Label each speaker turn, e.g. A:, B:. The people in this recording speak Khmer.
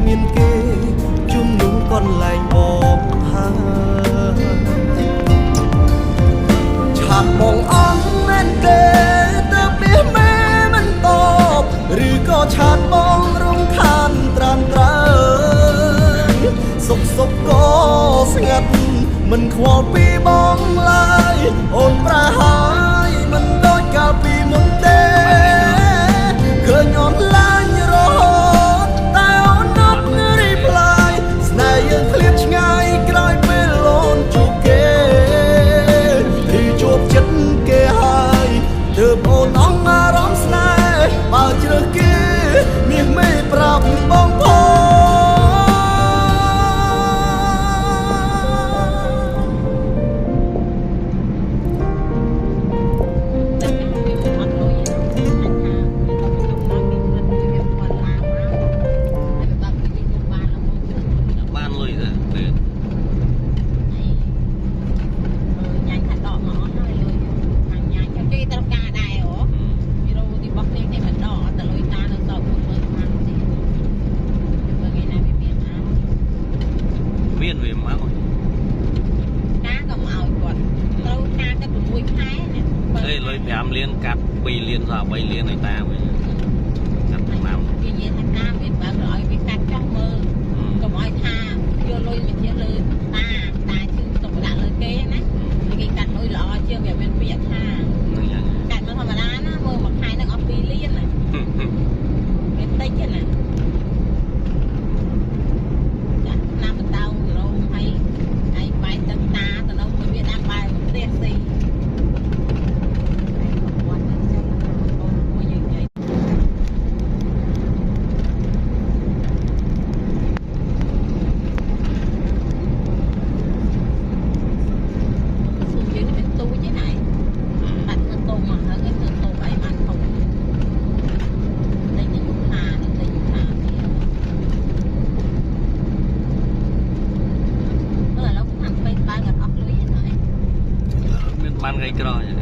A: មានគេជុំនោះកន្លែងបងហើឆាប់បងអន់មែនទេទៅពីមេមិនតបឬក៏ឆាប់បងរំខានត្រាំត្រើសុកក៏ស្ងាត់មិនខ្វល់ពីបងឡើយអូនប្រហើយមិនដូចកាលពីមុនទេឃើញអូនឡើងរហូតតែអូនអត់រីប្លាយស្នេហ៍យើងឃ្លាតឆ្ងាយក្រោយពេលអូនជួបគេឬជួបចិត្តគេហើយទើបអូនអងអារម្មណ៍ស្នេហ៍បើជ្រើសគេមាសមេប្រាប់បងផង
B: 5 លានកាត់2 លានដល់3 លានឯតាវិញកាត់តាមគេនិយាយថាតាមវាបើឲ្យវាកាត់ចោះមើលកុំឲ្យថាយកលុយមកជាលើតាជឿទៅដាក់លើគេណាគេកាត់លុយល្អជាងវាមានពាក្យថាកាត់មកធម្មតាណាមើលមួយខែនឹងអស់2 លានណាវាតិចទេណាចាណាបតោរោហើយបាយទឹកតាទៅនៅវាដាក់បាយផ្ទះស៊ីបាន gây cro